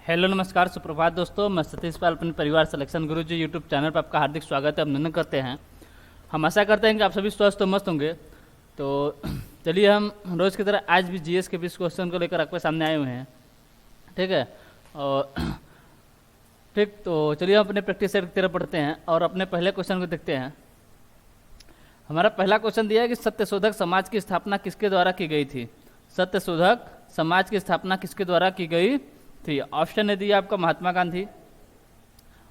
Hello नमस्कार सुप्रभात दोस्तों, मैं सतीश पाल अपने परिवार सिलेक्शन गुरु जी यूट्यूब चैनल पर आपका हार्दिक स्वागत है, अभिनंदन करते हैं। हम आशा करते हैं कि आप सभी स्वस्थ और मस्त होंगे। तो चलिए हम रोज़ की तरह आज भी जीएस के 20 क्वेश्चन को लेकर आपके सामने आए हुए हैं। ठीक है, और ठीक तो चलिए हम अपने प्रैक्टिस सेट की तरफ पढ़ते हैं और अपने पहले क्वेश्चन को देखते हैं। हमारा पहला क्वेश्चन दिया है कि सत्यशोधक समाज की स्थापना किसके द्वारा की गई थी। सत्यशोधक समाज की स्थापना किसके द्वारा की गई थी। ऑप्शन ने दिया आपका महात्मा गांधी,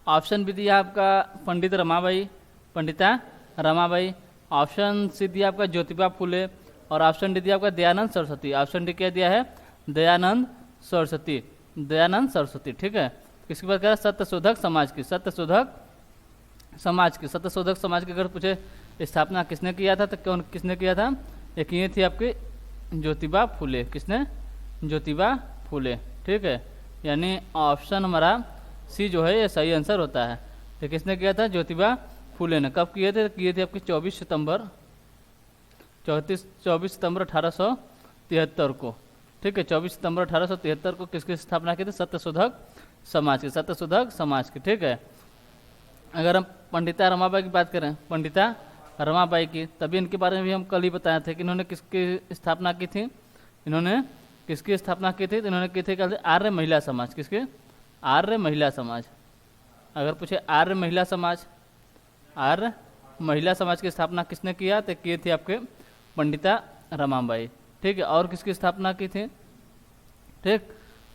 ऑप्शन भी दिया आपका पंडिता रमाबाई, ऑप्शन सी दिया आपका ज्योतिबा फुले और ऑप्शन डी दिया आपका दयानंद सरस्वती। ऑप्शन डी क्या दिया है, दयानंद सरस्वती। ठीक है, किसकी बात कर रहा है, सत्यशोधक समाज की। सत्यशोधक समाज की अगर पूछे स्थापना किसने किया था तो कौन किसने किया था, एक ये थी आपकी ज्योतिबा फुले। किसने, ज्योतिबा फुले। ठीक है, यानी ऑप्शन हमारा सी जो है ये सही आंसर होता है। तो किसने किया था, ज्योतिबा फुले ने। कब किए थे आपके 24 सितंबर 1873 को। ठीक है, 24 सितंबर 1873 को किसकी स्थापना की थी, सत्यशोधक समाज की। ठीक है, अगर हम पंडिता रमाबाई की बात करें, पंडिता रमाबाई की, तभी इनके बारे में भी हम कल ही बताए थे कि इन्होंने किसकी स्थापना की थी। इन्होंने किसकी स्थापना की थी, इन्होंने की थी कहते आर्य महिला समाज। किसके, आर्य महिला समाज। अगर पूछे आर्य महिला समाज की स्थापना किसने किया तो किए थे आपके पंडिता रमाबाई। ठीक है, और किसकी स्थापना की थी, ठीक,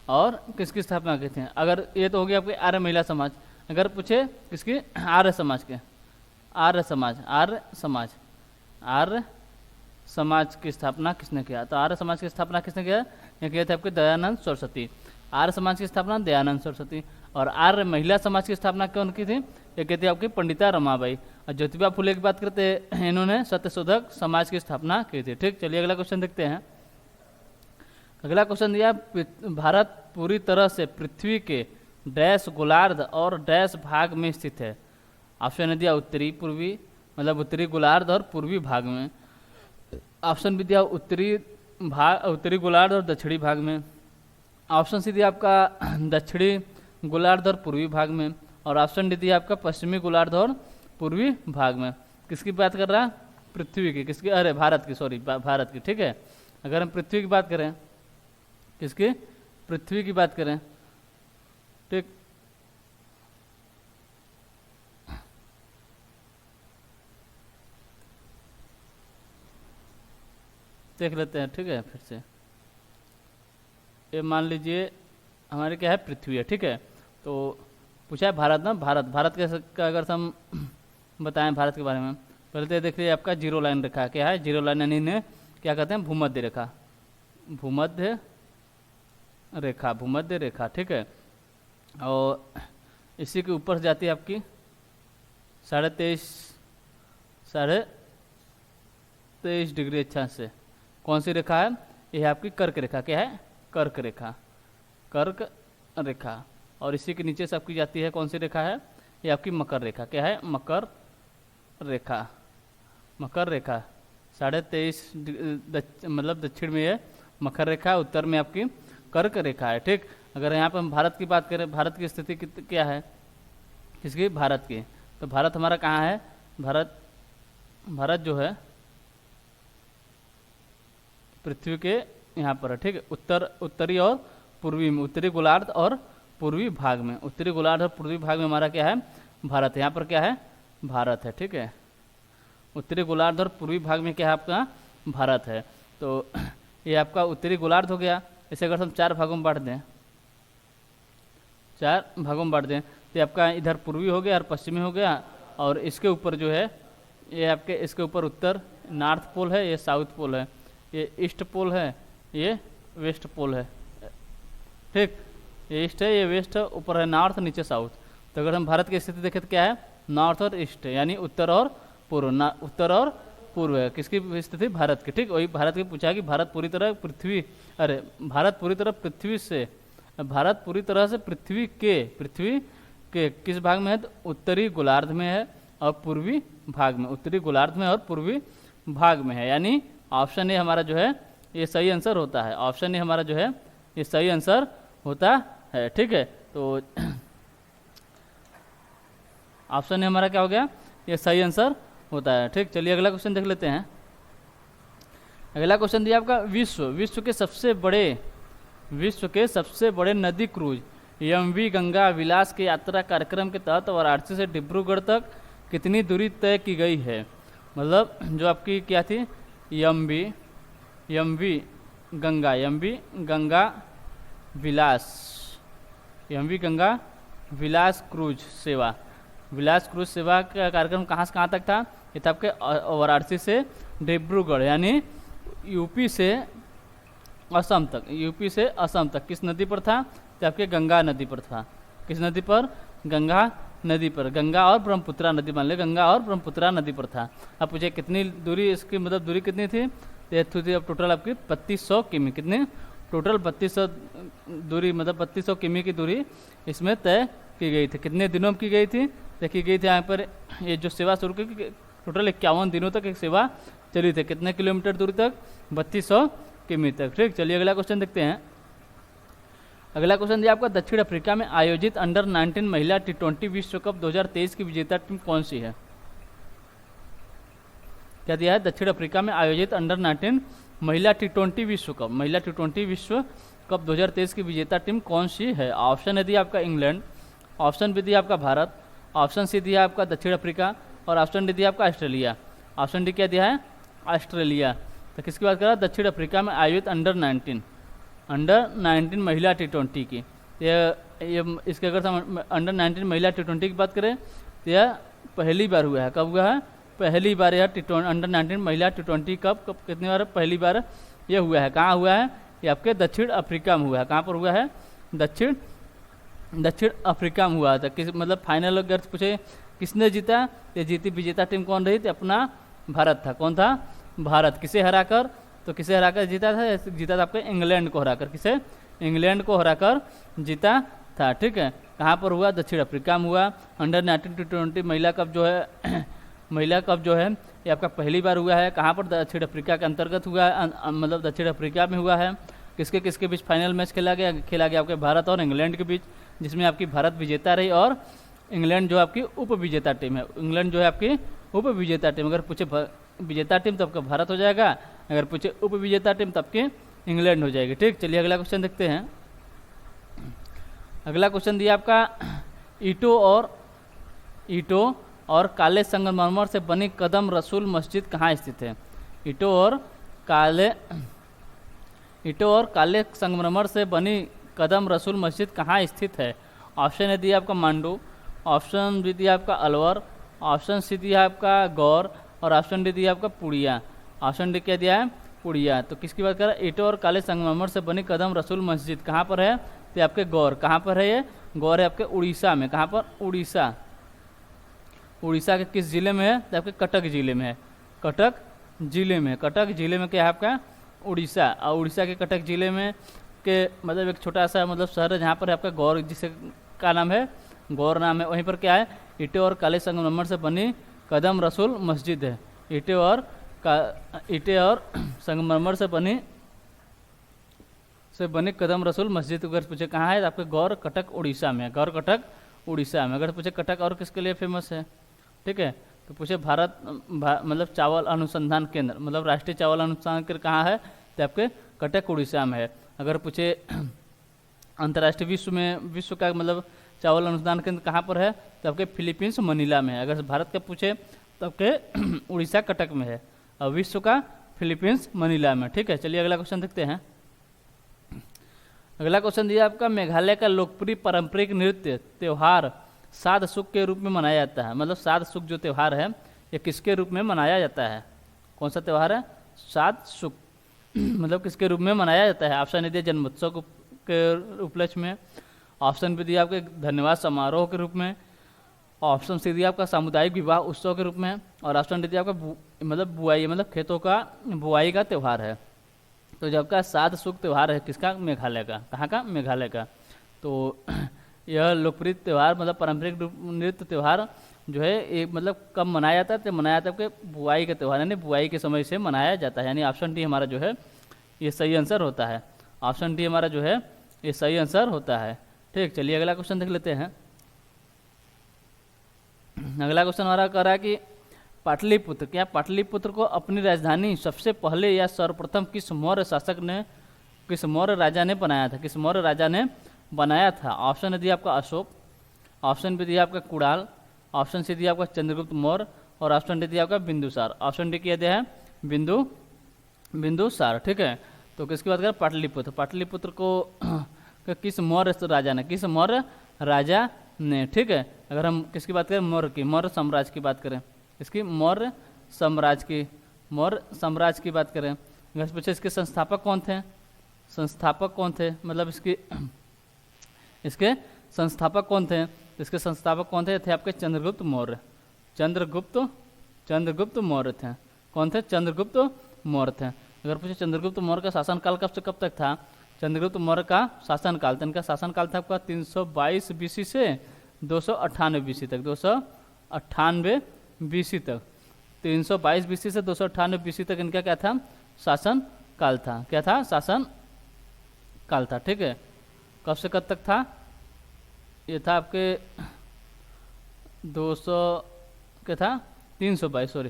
और किसकी स्थापना की थी। अगर ये तो हो गया आपके आर्य महिला समाज। अगर पूछे किसकी, आर्य समाज की स्थापना किसने किया, तो आर्य समाज की स्थापना किसने किया, ये किया था आपके दयानंद सरस्वती। आर्य समाज की स्थापना दयानंद सरस्वती। और आर्य महिला समाज की स्थापना कौन की थी, ये कहती है आपकी पंडिता रमाबाई। और ज्योतिबा फुले की बात करते हैं, इन्होंने सत्यशोधक समाज की स्थापना की थी। ठीक, चलिए अगला क्वेश्चन देखते हैं। अगला क्वेश्चन दिया, भारत पूरी तरह से पृथ्वी के डैश गोलार्ध और डैश भाग में स्थित है। ऑप्शन ने दिया उत्तरी गोलार्ध और पूर्वी भाग में। ऑप्शन भी दिया उत्तरी गोलार्ध और दक्षिणी भाग में। ऑप्शन सी दिया आपका दक्षिणी गोलार्ध और पूर्वी भाग में। और ऑप्शन डी दिया आपका पश्चिमी गोलार्ध और पूर्वी भाग में। किसकी बात कर रहा है, पृथ्वी की, किसकी, अरे भारत की। ठीक है, अगर हम पृथ्वी की बात करें, किसकी, पृथ्वी की बात करें, ठीक, देख लेते हैं। ठीक है, फिर से ये मान लीजिए हमारे क्या है, पृथ्वी है। ठीक है, तो पूछा है भारत ना, भारत का अगर हम बताएं भारत के बारे में, पहले तो देख लीजिए आपका जीरो लाइन रेखा क्या है, जीरो लाइन यानी इन्हें क्या कहते हैं, भूमध्य रेखा। ठीक है, और इसी के ऊपर से जाती है आपकी 23.5 डिग्री अच्छा से। कौन सी रेखा है, यह है आपकी कर्क रेखा। क्या है, कर्क रेखा। और इसी के नीचे से आपकी जाती है कौन सी रेखा है, ये आपकी मकर रेखा। क्या है, मकर रेखा। 23.5 मतलब दक्षिण में है मकर रेखा, उत्तर में आपकी कर्क रेखा है। ठीक, अगर यहाँ पर हम भारत की बात करें, भारत की स्थिति क्या है, किसकी, भारत की, तो भारत हमारा कहाँ है, भारत जो है पृथ्वी के यहाँ पर है। ठीक है, उत्तरी और पूर्वी में, उत्तरी गोलार्ध और पूर्वी भाग में, हमारा क्या है, भारत। यहाँ पर क्या है, भारत है। ठीक है, उत्तरी गोलार्ध और पूर्वी भाग में क्या है आपका, भारत है। तो ये आपका उत्तरी गोलार्ध हो गया। इसे अगर हम 4 भागों में बांट दें, तो आपका इधर पूर्वी हो गया और पश्चिमी हो गया। और इसके ऊपर जो है ये आपके, इसके ऊपर उत्तर नॉर्थ पोल है, ये साउथ पोल है, ये ईस्ट पोल है, ये वेस्ट पोल है। ठीक, ये ईस्ट है, ये वेस्ट है, ऊपर है नॉर्थ, नीचे साउथ। तो अगर हम भारत की स्थिति देखें तो क्या है, नॉर्थ और ईस्ट है, यानी उत्तर और पूर्व है। किसकी स्थिति, भारत की। ठीक, वही भारत की पूछा कि भारत पूरी तरह पृथ्वी के किस भाग में है, तो उत्तरी गोलार्ध में है और पूर्वी भाग में, यानी ऑप्शन ए हमारा जो है ये सही आंसर होता है। है। ठीक है, तो ऑप्शन ए हमारा क्या हो गया, ये सही आंसर होता है। ठीक, चलिए अगला क्वेश्चन देख लेते हैं। अगला क्वेश्चन दिया आपका विश्व के सबसे बड़े नदी क्रूज एमवी गंगा विलास के यात्रा कार्यक्रम के तहत वाराणसी से डिब्रूगढ़ तक कितनी दूरी तय की गई है। मतलब जो आपकी क्या थी, एमवी गंगा विलास क्रूज सेवा का कार्यक्रम कहाँ से कहाँ तक था, ये था आपके वाराणसी से डिब्रूगढ़ यानी यूपी से असम तक किस नदी पर था, तो आपके गंगा नदी पर था। किस नदी पर, गंगा नदी पर, गंगा और ब्रह्मपुत्रा नदी मान ले, गंगा और ब्रह्मपुत्रा नदी पर था। अब पूछे कितनी दूरी, इसकी मतलब दूरी कितनी थी, तो थी अब टोटल आपकी 3200 किमी, कितनी टोटल 3200 दूरी, मतलब 3200 किमी की दूरी इसमें तय की गई थी। कितने दिनों में की गई थी, तय की गई थी यहाँ पर ये जो सेवा शुरू की, टोटल 51 दिनों तक एक सेवा चली थी। कितने किलोमीटर दूरी तक, 3200 किमी तक। ठीक, चलिए अगला क्वेश्चन देखते हैं। अगला क्वेश्चन दिया आपका दक्षिण अफ्रीका में आयोजित अंडर 19 महिला T20 विश्व कप 2023 की विजेता टीम कौन सी है। क्या दिया है, दक्षिण अफ्रीका में आयोजित अंडर 19 महिला T20 विश्व कप 2023 की विजेता टीम कौन सी है। ऑप्शन है दिया आपका इंग्लैंड, ऑप्शन बी दिया आपका भारत, ऑप्शन सी दिया आपका दक्षिण अफ्रीका और ऑप्शन डी दिया आपका ऑस्ट्रेलिया। ऑप्शन डी क्या दिया है, ऑस्ट्रेलिया। तो किसकी बात कर रहा है, दक्षिण अफ्रीका में आयोजित अंडर 19 महिला T20 की। ये इसके अगर हम अंडर 19 महिला T20 की बात करें तो यह पहली बार हुआ है। कब हुआ है, पहली बार यह अंडर 19 महिला T20 कब कितनी बार, पहली बार यह हुआ है। कहाँ हुआ है, ये आपके दक्षिण अफ्रीका में हुआ है। कहाँ पर हुआ है, दक्षिण अफ्रीका में हुआ था। किस मतलब फाइनल अगर पूछे किसने जीता, ये जीती विजेता टीम कौन रही थी, अपना भारत था। कौन था, भारत। किसे हराकर, तो किसे हराकर जीता था आपके इंग्लैंड को हराकर, किसे, इंग्लैंड को हराकर जीता था। ठीक है, कहाँ पर हुआ, दक्षिण अफ्रीका में हुआ। अंडर 19 T20 महिला कप जो है ये आपका पहली बार हुआ है। कहाँ पर, दक्षिण अफ्रीका के अंतर्गत हुआ है, मतलब दक्षिण अफ्रीका में हुआ है। किसके बीच फाइनल मैच खेला गया आपके भारत और इंग्लैंड के बीच, जिसमें आपकी भारत विजेता रही और इंग्लैंड जो आपकी उप विजेता टीम है। इंग्लैंड जो है आपकी उप विजेता टीम, अगर पूछे विजेता टीम तो आपका भारत हो जाएगा, अगर पूछे उप विजेता टीम तो आपकी इंग्लैंड हो जाएगी। ठीक, चलिए अगला क्वेश्चन देखते हैं। अगला क्वेश्चन दिया आपका ईंटों और काले संगमरमर से बनी कदम रसूल मस्जिद कहाँ स्थित है। ईंटों और काले संगमरमर से बनी कदम रसूल मस्जिद कहाँ स्थित है। ऑप्शन ए दिया आपका मांडू, ऑप्शन बी दिया आपका अलवर, ऑप्शन सी दिया आपका गौर और ऑप्शन डी दिया आपका पुड़िया। ऑप्शन डी क्या दिया है, पुड़िया। तो किसकी बात कर रहा है, ईंटों और काले संगमरमर से बनी कदम रसूल मस्जिद कहाँ पर है, तो आपके गौर। कहाँ पर है ये, गौर है आपके उड़ीसा में। कहाँ पर, उड़ीसा के किस जिले में है, तो आपके कटक जिले में है। कटक जिले में क्या है आपका, उड़ीसा। और उड़ीसा के कटक जिले में के मतलब एक छोटा सा मतलब शहर है जहाँ पर आपका गौर, जिसे का नाम है, गौर नाम है। वहीं पर क्या है, ईंटें और काले संगमरमर से बनी कदम रसूल मस्जिद है। ईंटें और संगमरमर से बनी कदम रसूल मस्जिद अगर पूछे कहाँ है, तो आपके गौर कटक उड़ीसा में। गौर कटक उड़ीसा में। अगर पूछे कटक और किसके लिए फेमस है, ठीक है, तो पूछे भारत मतलब चावल अनुसंधान केंद्र, मतलब राष्ट्रीय चावल अनुसंधान केंद्र कहाँ है, तो आपके कटक उड़ीसा में है। अगर पूछे अंतर्राष्ट्रीय विश्व का मतलब चावल अनुसंधान केंद्र कहाँ पर है, तो आपके फिलीपींस मनीला में है। अगर भारत का पूछे तो आपके उड़ीसा कटक में है और विश्व का फिलीपींस मनीला में। ठीक है, चलिए अगला क्वेश्चन देखते हैं। अगला क्वेश्चन दिया आपका, मेघालय का लोकप्रिय पारंपरिक नृत्य त्यौहार साध सुख के रूप में मनाया जाता है। मतलब साध सुख जो त्यौहार है ये किसके रूप में मनाया जाता है, कौन सा त्यौहार है, साध सुख मतलब किसके रूप में मनाया जाता है। ऑप्शन दिया जन्मोत्सव के उपलक्ष्य में, ऑप्शन भी दिया आपके धन्यवाद समारोह के रूप में, ऑप्शन सी दिया आपका सामुदायिक विवाह उत्सव के रूप में और ऑप्शन डी दिया आपका मतलब बुआई मतलब खेतों का बुआई का त्यौहार है। तो जब का साध सुख त्यौहार है किसका, मेघालय का। कहाँ का, मेघालय का। तो यह लोकप्रिय त्यौहार मतलब पारंपरिक नृत्य त्यौहार जो है ये मतलब कब मनाया जाता है, तो मनाया जाता है आपके बुआई का त्यौहार, यानी बुआई के समय से मनाया जाता है। यानी ऑप्शन डी हमारा जो है ये सही आंसर होता है। ऑप्शन डी हमारा जो है ये सही आंसर होता है। ठीक, चलिए अगला क्वेश्चन देख लेते हैं। अगला क्वेश्चन हमारा कह रहा है कि पाटलिपुत्र, क्या पाटलिपुत्र को अपनी राजधानी सबसे पहले या सर्वप्रथम किस मौर्य शासक ने, किस मौर्य राजा ने बनाया था, किस मौर्य राजा ने बनाया था? ऑप्शन दिया आपका अशोक, ऑप्शन भी दिया आपका कुणाल, ऑप्शन सी दिया आपका चंद्रगुप्त मौर्य और ऑप्शन डी दिया आपका बिंदुसार। ऑप्शन डी किया दिया है बिंदुसार। ठीक है, तो किसकी बात करें? पाटलिपुत्र। पाटलिपुत्र को किस मौर्य राजा ने, किस मौर्य राजा ने, ठीक है। अगर हम किसकी बात करें? मौर्य की, मौर्य साम्राज्य की बात करें, इसकी मौर्य साम्राज्य की, मौर्य साम्राज्य की बात करें। अगर पूछे इसके संस्थापक कौन थे, संस्थापक कौन थे, मतलब इसके संस्थापक कौन थे? इसके संस्थापक कौन थे? आपके चंद्रगुप्त मौर्य, चंद्रगुप्त मौर्य थे। कौन थे? चंद्रगुप्त मौर्य थे। अगर पूछे चंद्रगुप्त मौर्य का शासनकाल कब से कब तक था? चंद्रगुप्त मौर्य का शासनकाल, इनका शासनकाल था आपका 322 बीसी से 298 बीसी तक, 298 बीसी तक, 322 बीसी से 298 बीसी तक इनका क्या था? शासन काल था। क्या था? शासन काल था। ठीक है, कब से कब तक था? ये था आपके 200 क्या था? 322, सॉरी,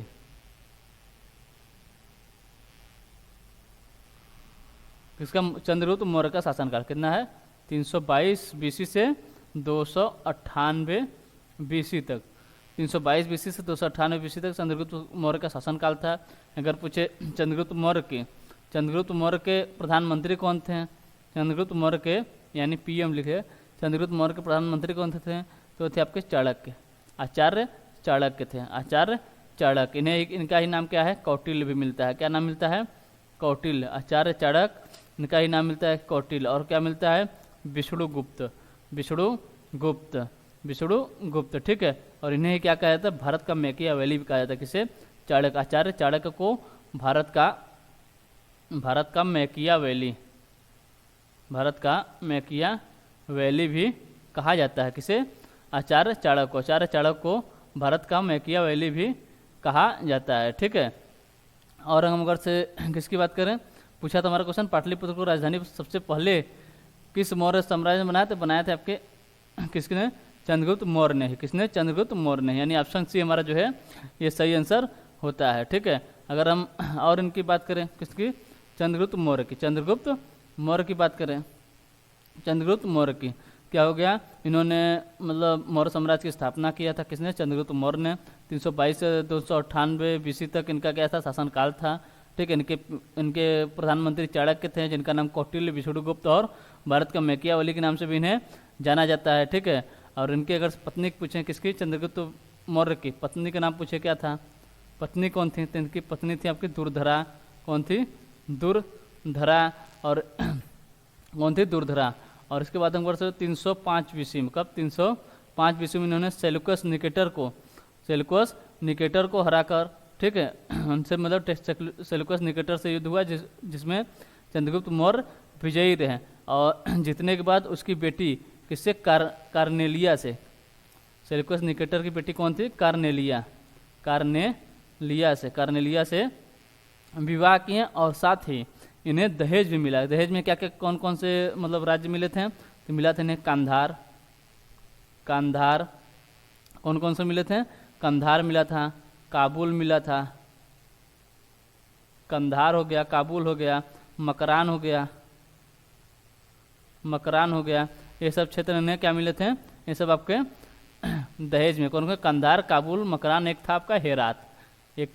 किसका? चंद्रगुप्त मौर्य का शासनकाल कितना है? 322 बीसी से 298 बीसी तक, 322 बीसी से 298 बीसी तक चंद्रगुप्त मौर्य का शासनकाल था। अगर पूछे चंद्रगुप्त मौर्य के, चंद्रगुप्त मौर्य के प्रधानमंत्री कौन थे? चंद्रगुप्त मौर्य के यानी पीएम लिखे, चंद्रगुप्त मौर्य के प्रधानमंत्री कौन थे? तो थे आपके चाणक्य, आचार्य चाणक्य थे, आचार्य चाणक्य। इन्हें इनका ही नाम क्या है? कौटिल्य भी मिलता है। क्या नाम मिलता है? कौटिल्य। आचार्य चाणक्य, इनका ही नाम मिलता है कौटिल्य। और क्या मिलता है? विष्णुगुप्त, विष्णुगुप्त, विष्णुगुप्त। ठीक है, और इन्हें क्या कहा जाता है? भारत का मैकियावेली भी कहा जाता है। किसे? चाणक्य, आचार्य चाणक्य को भारत का मैकियावेली, भारत का मैकियावेली भी कहा जाता है। किसे? आचार्य चाणक्य को, आचार्य चाणक्य को भारत का मैकियावेली भी कहा जाता है। ठीक है, औरंगाबाद से किसकी बात करें? पूछा था हमारा क्वेश्चन, पाटलिपुत्र को राजधानी सबसे पहले किस मौर्य साम्राज्य ने बनाया? तो बनाया था आपके किसने? चंद्रगुप्त मौर्य ने। किसने? चंद्रगुप्त मौर्य ने, यानी ऑप्शन सी हमारा जो है ये सही आंसर होता है। ठीक है, अगर हम और इनकी बात करें, किसकी? चंद्रगुप्त मौर्य की, चंद्रगुप्त मौर्य की बात करें, चंद्रगुप्त मौर्य की, क्या हो गया? इन्होंने मतलब मौर्य साम्राज्य की स्थापना किया था। किसने? चंद्रगुप्त मौर्य ने। 322 से 298 बीसी तक इनका क्या था? शासनकाल था। ठीक है, इनके प्रधानमंत्री चाणक्य थे, जिनका नाम कौटिल्य, विष्णुगुप्त और भारत का मैकियावेली के नाम से भी इन्हें जाना जाता है। ठीक है, और इनके अगर पत्नी पूछें, किसकी? चंद्रगुप्त मौर्य की पत्नी का नाम पूछे क्या था? पत्नी कौन थी? तो इनकी पत्नी थी आपकी दुर्धरा। कौन थी? दुर्धरा। और कौन थी? दुर्धरा। और इसके बाद हम वर्ष 305 बीसी में, कब? 305 बीसी में इन्होंने सेल्यूकस निकेटर को हराकर, ठीक है, उनसे मतलब सेल्यूकस निकेटर से युद्ध हुआ, जिसमें चंद्रगुप्त मौर्य विजयी रहे। और जीतने के बाद उसकी बेटी किससे? कार्नेलिया से, सेल्यूकस निकेटर की बेटी कौन थी? कार्नेलिया से विवाह किए। और साथ ही इन्हें दहेज भी मिला। दहेज में क्या क्या कौन कौन से मतलब राज्य मिले थे? तो मिला था इन्हें कांधार, कौन कौन से मिले थे? कंधार मिला था, काबुल मिला था, कंधार हो गया, काबुल हो गया, मकरान हो गया, ये सब क्षेत्र इन्हें क्या मिले थे? ये सब आपके दहेज में। कौन कौन? कंधार, काबुल, मकरान, एक था आपका हेरात। ये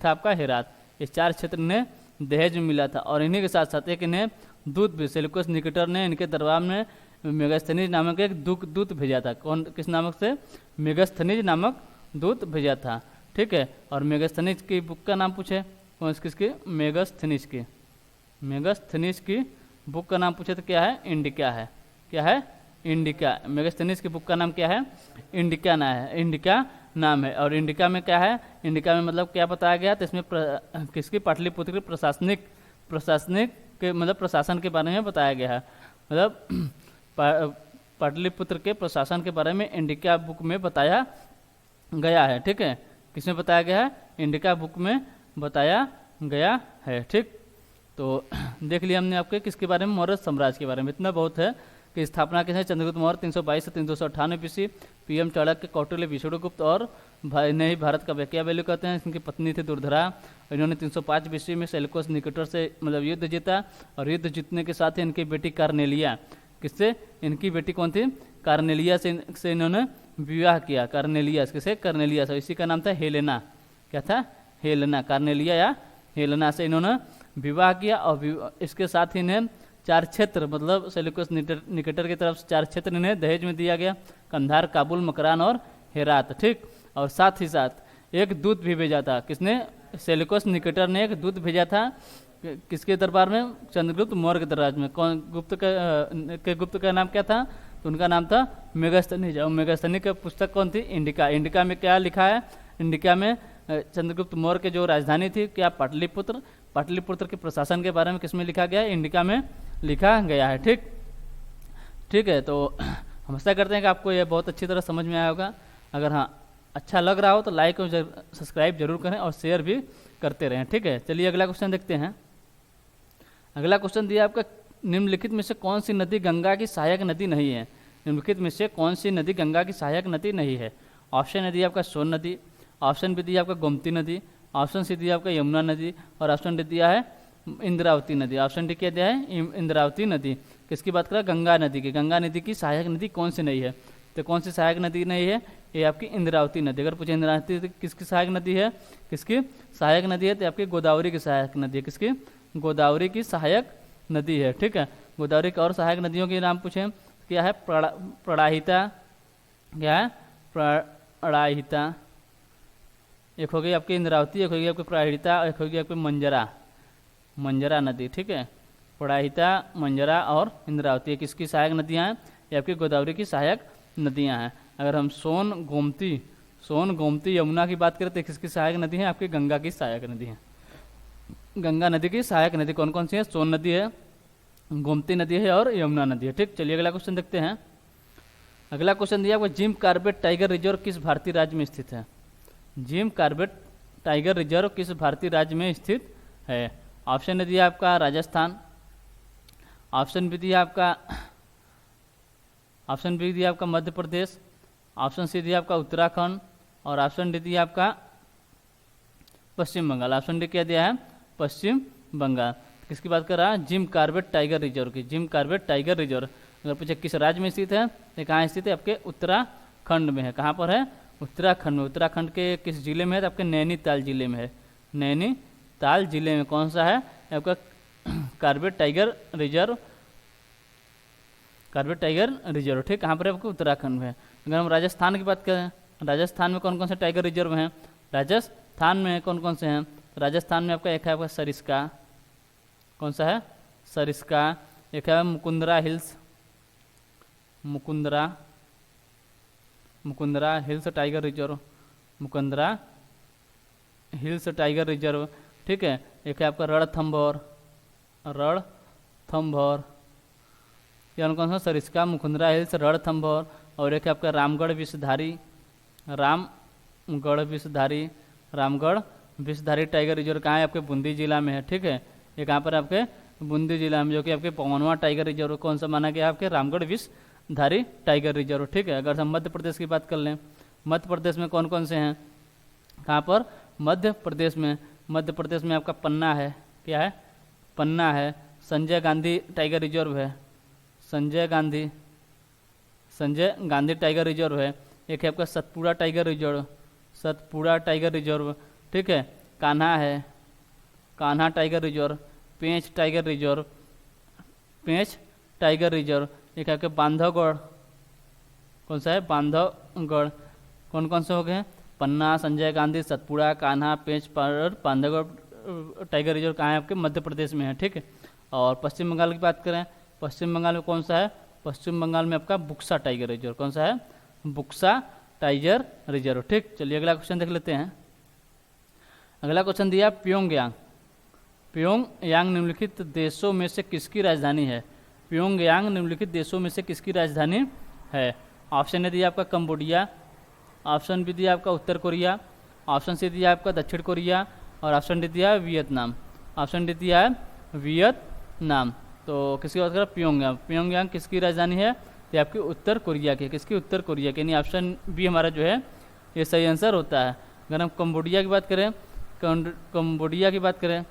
4 क्षेत्र इन्हें दहेज में मिला था। और इन्हीं के साथ साथ एक इन्हें दूत भी, सेल्यूकस निकेटर ने इनके दरबार में मेगास्थनीज नामक एक दूत भेजा था। कौन? किस नामक से? मेगास्थनीज नामक दूत भेजा था। ठीक है, और मेगास्थनीज की बुक का नाम पूछे, कौन? किसकी? मेगास्थनीज की बुक का नाम पूछे तो क्या है? इंडिका है। क्या है? इंडिका। मेगास्थनीज की बुक का नाम क्या है? इंडिका नाम है। और इंडिका में क्या है? इंडिका में मतलब क्या बताया गया? तो इसमें किसकी? पाटलिपुत्र के प्रशासनिक के मतलब प्रशासन के बारे में बताया गया है। मतलब पाटलिपुत्र के प्रशासन के बारे में इंडिका बुक में बताया गया है। ठीक है, किसमें बताया गया है? इंडिका बुक में बताया गया है। ठीक, तो देख लिया हमने आपके किसके बारे में? मौर्य साम्राज्य के बारे में। इतना बहुत है, की स्थापना किसने? चंद्रगुप्त मौर्य 322 से 398 BC। PM चाणक्य, कौटिल्य, विष्णुगुप्त और इन्हें ही भारत का मैकियावेली कहते हैं। इनकी पत्नी थी दुर्धरा। इन्होंने 305 BC में सेल्यूकस निकेटर से मतलब युद्ध जीता, और युद्ध जीतने के साथ ही इनकी बेटी कार्नेलिया, किससे? इनकी बेटी कौन थी? कार्नेलिया से इन्होंने विवाह किया। कार्नेलियस, किसे? कार्नेलियस। इसी का नाम था हेलेना। क्या था? हेलेना। कार्नेलिया या हेलेना से इन्होंने विवाह किया, और इसके साथ ही इन्हें 4 क्षेत्र मतलब सेल्यूकस निकेटर की तरफ से 4 क्षेत्र इन्हें दहेज में दिया गया, कंधार, काबुल, मकरान और हेरात। ठीक, और साथ ही साथ एक दूत भी भेजा था। किसने? सेल्यूकस निकेटर ने एक दूत भेजा था किसके दरबार में? चंद्रगुप्त मौर्य के दरबार में। कौन? गुप्त का नाम क्या था? तो उनका नाम था मेगास्थनीज। और मेगास्थनी की पुस्तक कौन थी? इंडिका। इंडिका में क्या लिखा है? इंडिका में चंद्रगुप्त मौर्य की जो राजधानी थी क्या? पाटलिपुत्र। पाटलिपुत्र के प्रशासन के बारे में किसमें लिखा गया है? इंडिका में लिखा गया है। ठीक है, तो हम आशा करते हैं कि आपको यह बहुत अच्छी तरह समझ में आया होगा। अगर हाँ अच्छा लग रहा हो तो लाइक और सब्सक्राइब जरूर करें और शेयर भी करते रहें। ठीक है, चलिए अगला क्वेश्चन देखते हैं। अगला क्वेश्चन दिया आपका, निम्नलिखित में से कौन सी नदी गंगा की सहायक नदी नहीं है? निम्नलिखित में से कौन सी नदी गंगा की सहायक नदी नहीं है? ऑप्शन ए दिया आपका सोन नदी, ऑप्शन बी दिया आपका गोमती नदी, ऑप्शन सी दिया आपका यमुना नदी, और ऑप्शन डी दिया है इंद्रावती नदी। ऑप्शन डी क्या दिया है? इंद्रावती नदी। किसकी बात करें? गंगा नदी की। गंगा नदी की सहायक नदी कौन सी नहीं है? तो कौन सी सहायक नदी नहीं है? ये आपकी इंद्रावती नदी। अगर पूछे इंद्रावती किसकी सहायक नदी है? किसकी सहायक नदी है? तो आपकी गोदावरी की सहायक नदी है। किसकी? गोदावरी की सहायक नदी है। ठीक है, गोदावरी की और सहायक नदियों के नाम पूछे, क्या है? प्रणाहिता। क्या है? प्रणाहिता। एक होगी आपकी इंद्रावती, एक होगी आपकी प्राहिता, एक होगी आपकी मंजरा नदी। ठीक है, प्रणाहिता, मंजरा और इंद्रावती किसकी सहायक नदियाँ हैं? ये आपकी गोदावरी की सहायक नदियाँ हैं। अगर हम सोन गोमती यमुना की बात करें तो किसकी सहायक नदी है? आपकी गंगा की सहायक नदी है। गंगा नदी की सहायक नदी कौन कौन सी है? सोन नदी है, गोमती नदी है और यमुना नदी है। ठीक, चलिए अगला क्वेश्चन देखते हैं। अगला क्वेश्चन दिया आपको, जिम कॉर्बेट टाइगर रिजर्व किस भारतीय राज्य में स्थित है? जिम कॉर्बेट टाइगर रिजर्व किस भारतीय राज्य में स्थित है? ऑप्शन दिया आपका राजस्थान, ऑप्शन बी दिया आपका मध्य प्रदेश, ऑप्शन सी दिया आपका उत्तराखंड, और ऑप्शन डी दिया आपका पश्चिम बंगाल। ऑप्शन डी क्या दिया है? पश्चिम बंगाल। किसकी बात कर रहा है? जिम कॉर्बेट टाइगर रिजर्व की। जिम कॉर्बेट टाइगर रिजर्व अगर पूछे किस राज्य में स्थित है तो कहाँ स्थित है? आपके उत्तराखंड में है। कहाँ पर है? उत्तराखंड में। उत्तराखंड के किस जिले में है? तो आपके नैनीताल जिले में है। नैनीताल जिले में कौन सा है? आपका कॉर्बेट टाइगर रिजर्व। ठीक, कहाँ पर है? आपको उत्तराखंड में है। अगर हम राजस्थान की बात करें, राजस्थान में कौन कौन से टाइगर रिजर्व हैं? राजस्थान में कौन कौन से हैं? राजस्थान में आपका एक है आपका सरिस्का। कौन सा है? सरिस्का। एक है Mukundra hills, Mukundra hills tiger reserve, Mukundra hills tiger reserve. ठीक है, एक है आपका रणथंभौर। कौन कौन सा? सरिस्का, मुकुंदरा हिल्स, रणथंभौर, और एक है आपका रामगढ़ विषधारी टाइगर रिजर्व। कहाँ है? आपके बूंदी जिला में है। ठीक है, ये कहाँ पर? आपके बूंदी जिला में, जो कि आपके पवनवा टाइगर रिजर्व कौन सा माना गया? आपके रामगढ़ विषधारी टाइगर रिजर्व। ठीक है, अगर हम मध्य प्रदेश की बात कर लें, मध्य प्रदेश में कौन कौन से हैं? कहाँ पर? मध्य प्रदेश में आपका पन्ना है। क्या है? पन्ना है। संजय गांधी टाइगर रिजर्व है। संजय गांधी टाइगर रिजर्व है। एक है आपका सतपुड़ा टाइगर रिजर्व। ठीक है, कान्हा टाइगर रिजर्व, पेंच टाइगर रिजर्व। एक है आपके बांधवगढ़। कौन सा है? बांधवगढ़। कौन कौन से हो गए? पन्ना, संजय गांधी, सतपुड़ा, कान्हा, पेंच, बांधवगढ़ टाइगर रिजर्व कहाँ है? आपके मध्य प्रदेश में है। ठीक है, और पश्चिम बंगाल की बात करें, पश्चिम बंगाल में कौन सा है? पश्चिम बंगाल में आपका बुक्सा टाइगर रिजर्व। कौन सा है? Buxa tiger reserve. ठीक, चलिए अगला क्वेश्चन देख लेते हैं। अगला क्वेश्चन दिया प्योंगयांग निम्नलिखित देशों में से किसकी राजधानी है? प्योंगयांग निम्नलिखित देशों में से किसकी राजधानी है? ऑप्शन ए दिया आपका कंबोडिया, ऑप्शन बी दिया आपका उत्तर कोरिया, ऑप्शन सी दिया आपका दक्षिण कोरिया, और ऑप्शन डी दिया वियतनाम। ऑप्शन डी दिया है वियतनाम। तो किसकी बात करें, प्योंगयांग। प्योंगयांग किसकी राजधानी है, तो ये आपकी उत्तर कोरिया की, किसकी, उत्तर कोरिया की, यानी ऑप्शन बी हमारा जो है ये सही आंसर होता है। अगर हम कंबोडिया की बात करें, कंबोडिया की बात करें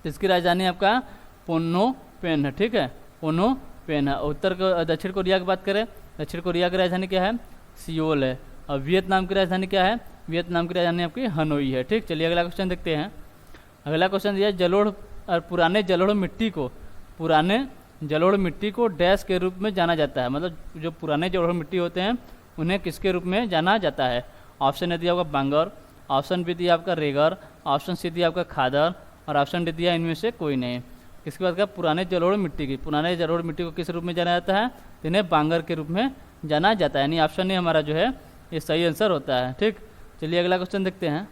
तो इसकी राजधानी आपका पोनोपेन है, ठीक है, पोनोपेन है। दक्षिण कोरिया की बात करें, दक्षिण कोरिया की राजधानी क्या है, सियोल है। और वियतनाम की राजधानी क्या है, वियतनाम की राजधानी आपकी हनोई है, ठीक। चलिए अगला क्वेश्चन देखते हैं। अगला क्वेश्चन दिया जलोढ़ और पुराने जलोढ़ मिट्टी को डैश के रूप में जाना जाता है, मतलब जो पुराने जलोढ़ मिट्टी होते हैं उन्हें किसके रूप में जाना जाता है। ऑप्शन ए दिया आपका बांगर, ऑप्शन बी दिया आपका रेगर, ऑप्शन सी दिया आपका खादर और ऑप्शन डी दिया इनमें से कोई नहीं। किसकी बात का, पुराने जलोढ़ मिट्टी की, पुराने जलोढ़ मिट्टी को किस रूप में जाना जाता है, तो इन्हें बांगर के रूप में जाना जाता है, यानी ऑप्शन ए हमारा जो है ये सही आंसर होता है, ठीक। चलिए अगला क्वेश्चन देखते हैं।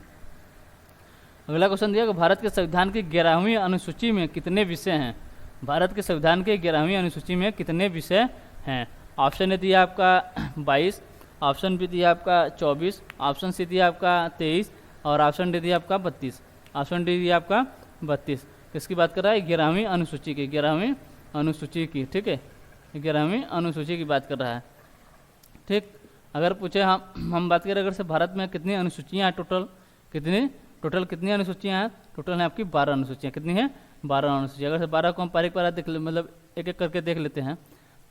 अगला क्वेश्चन दिया कि भारत के संविधान की 11वीं अनुसूची में कितने विषय हैं, भारत के संविधान के 11वीं अनुसूची में कितने विषय हैं। ऑप्शन ए दिया आपका 22, ऑप्शन बी दिया आपका 24, ऑप्शन सी दिया आपका 23 और ऑप्शन डी दिया आपका 32। ऑप्शन डी दिया आपका 32। किसकी बात कर रहा है, 11वीं अनुसूची की, 11वीं अनुसूची की, ठीक है, 11वीं अनुसूची की बात कर रहा है, ठीक। अगर पूछे हम बात करें अगर से भारत में कितनी अनुसूचियाँ हैं, टोटल कितनी अनुसूचियाँ हैं, टोटल है आपकी 12 अनुसूचियाँ। कितनी है, 12 अनुसूचियाँ। अगर से 12 को हम पारिक पारा देख ले, मतलब एक एक करके देख लेते हैं,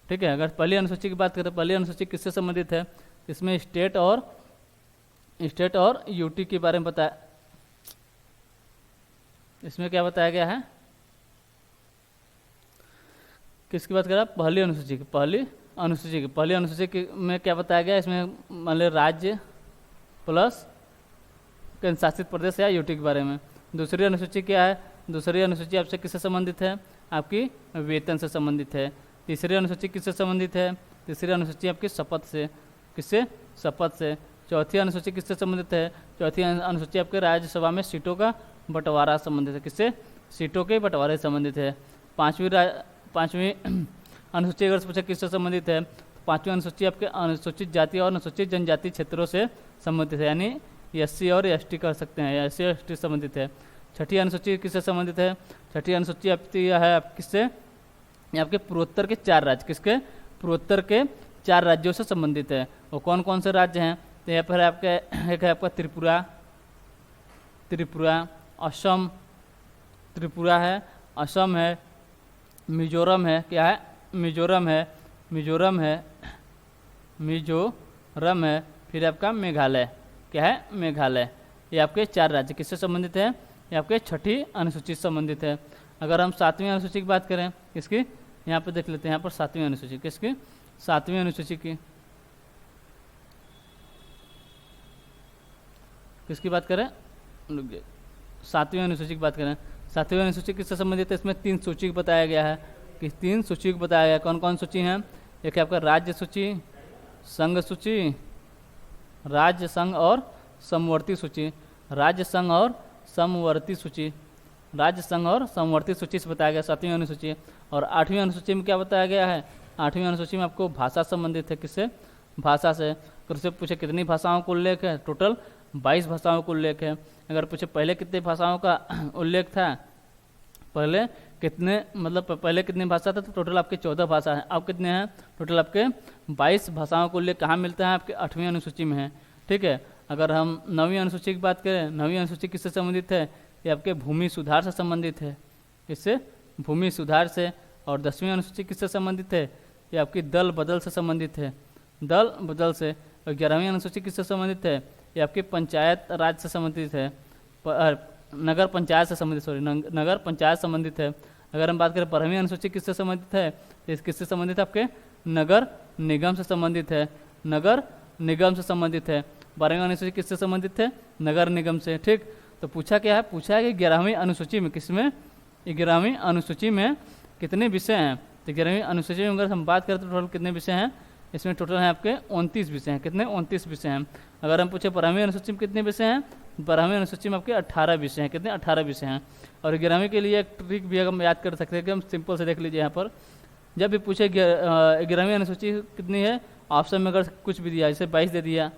ठीक है। अगर पहली अनुसूची की बात करें, पहली अनुसूची किससे संबंधित है, इसमें स्टेट और यूटी के बारे में बताया, इसमें क्या बताया गया है, किसकी बात कर रहा है, पहली अनुसूची की, पहली अनुसूची में क्या बताया गया, इसमें मतलब राज्य प्लस केंद्र शासित प्रदेश या यूटी के बारे में। दूसरी अनुसूची क्या है, दूसरी अनुसूची आपसे किससे संबंधित है, आपकी वेतन से संबंधित है। तीसरी अनुसूची किससे संबंधित है, तीसरी अनुसूची आपकी शपथ से, किससे, शपथ से। चौथी अनुसूची किससे संबंधित है, चौथी अनुसूची आपके राज्यसभा में सीटों का बंटवारा संबंधित है, किससे, सीटों के बंटवारे से संबंधित है। पाँचवीं अनुसूची अगर पूछे किससे संबंधित है, तो पाँचवीं अनुसूची आपके अनुसूचित जाति और अनुसूचित जनजाति क्षेत्रों से संबंधित है, यानी एससी और एसटी कर सकते हैं, एससी और एसटी संबंधित है। छठी अनुसूची किससे संबंधित है, छठी अनुसूची आपकी है आप किससे, आपके पूर्वोत्तर के 4 राज्य, किसके, पूर्वोत्तर के 4 राज्यों से संबंधित है। वो कौन कौन से राज्य हैं, तो यहाँ पर आपके एक है आपका त्रिपुरा, त्रिपुरा है, असम है, मिजोरम है, क्या है, मिजोरम है, फिर आपका मेघालय, क्या है, मेघालय। ये आपके 4 राज्य किससे संबंधित है, ये आपके छठी अनुसूची से संबंधित है। अगर हम 7वीं अनुसूची की बात करें, किसकी, यहाँ पर देख लेते हैं, यहाँ पर 7वीं अनुसूची, किसकी, 7वीं अनुसूची की, किसकी बात करें, 7वीं अनुसूची की बात करें, 7वीं अनुसूची किससे संबंधित है, इसमें 3 सूची बताया गया है, कि 3 सूची को बताया गया। कौन कौन सूची हैं, एक है आपका राज्य सूची, संघ सूची, राज्य संघ और समवर्ती सूची, राज्य संघ और समवर्ती सूची, राज्य संघ और समवर्ती सूची से बताया गया 7वीं अनुसूची। और 8वीं अनुसूची में क्या बताया गया है, 8वीं अनुसूची में आपको भाषा संबंधित है, किससे, भाषा से। अगर उससे पूछे कितनी भाषाओं का उल्लेख है, टोटल 22 भाषाओं का उल्लेख है। अगर पूछे पहले कितने भाषाओं का उल्लेख था, पहले कितनी भाषा था, तो टोटल आपके 14 भाषा है। अब कितने हैं, टोटल आपके 22 भाषाओं को उल्लेख कहाँ मिलता है, आपके 8वीं अनुसूची में है, ठीक है। अगर हम 9वीं अनुसूची की बात करें, 9वीं अनुसूची किससे संबंधित है, ये आपके भूमि सुधार से संबंधित है, किससे, भूमि सुधार से। और 10वीं अनुसूची किससे संबंधित है, ये आपकी दल बदल से संबंधित है, दल बदल से। और 11वीं अनुसूची किससे संबंधित है, ये आपकी पंचायत राज से संबंधित है, नगर पंचायत से संबंधित, नगर पंचायत संबंधित है। अगर हम बात करें 12वीं अनुसूची किससे संबंधित है, तो किससे संबंधित है, आपके नगर निगम से संबंधित है, नगर निगम से संबंधित है। 12वीं अनुसूची किससे संबंधित है, नगर निगम से, ठीक। तो पूछा क्या है, पूछा है कि 11वीं अनुसूची में किसमें, 11वीं अनुसूची में कितने विषय हैं। तो 11वीं अनुसूची में अगर हम बात करें तो टोटल कितने विषय हैं, इसमें टोटल है आपके 29 विषय हैं, कितने, 29 विषय हैं। अगर हम पूछे 12वीं अनुसूची में कितने विषय हैं, 12वीं अनुसूची में आपके 18 विषय हैं, कितने, 18 विषय हैं। और 11वीं के लिए एक ट्रिक भी हम याद कर सकते हैं कि हम सिंपल से देख लीजिए, यहाँ पर जब भी पूछे 11वीं अनुसूची कितनी है, ऑप्शन में अगर कुछ भी दिया, जैसे 22 दे दिया,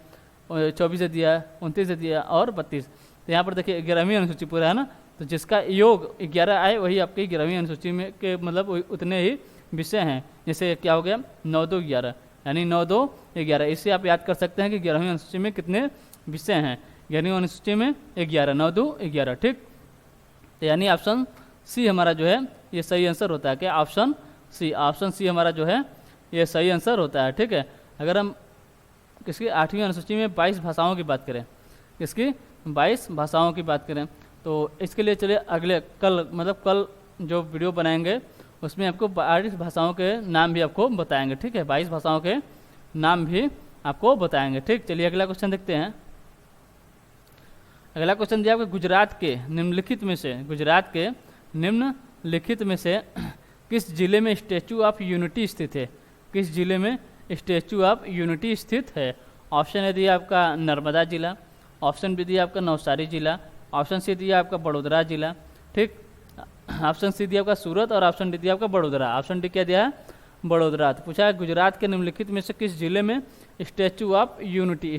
24 दे दिया, 29 दे दिया और 32, तो यहाँ पर देखिए 11वीं अनुसूची पूरा है ना, तो जिसका योग 11 आए वही आपकी 11वीं अनुसूची में के मतलब उतने ही विषय हैं। जैसे क्या हो गया 9 2 11, यानी 9 2 11। इससे आप याद कर सकते हैं कि 11वीं अनुसूची में कितने विषय हैं। 11वीं अनुसूची में 11, 9 2 11, ठीक। तो यानी ऑप्शन सी हमारा जो है ये सही आंसर होता है। क्या ऑप्शन सी हमारा जो है ये सही आंसर होता है, ठीक है। अगर हम किसकी 8वीं अनुसूची में 22 भाषाओं की बात करें, किसकी 22 भाषाओं की बात करें, तो इसके लिए चलिए अगले कल जो वीडियो बनाएंगे उसमें आपको 22 भाषाओं के नाम भी आपको बताएंगे, ठीक है। 22 भाषाओं के नाम भी आपको बताएंगे, ठीक। चलिए अगला क्वेश्चन देखते हैं। अगला क्वेश्चन दिया आपको गुजरात के निम्नलिखित में से किस जिले में स्टैचू ऑफ यूनिटी स्थित है। किस जिले में स्टैचू ऑफ यूनिटी स्थित है। ऑप्शन ए दिया आपका नर्मदा जिला, ऑप्शन बी दिया आपका नवसारी जिला, ऑप्शन सी दिया आपका बड़ोदरा जिला, ठीक। ऑप्शन सी दिया आपका सूरत और ऑप्शन डी दिया आपका बड़ोदरा। ऑप्शन डी क्या दिया है बड़ोदरा। तो पूछा है गुजरात के निम्नलिखित में से किस जिले में स्टैचू ऑफ यूनिटी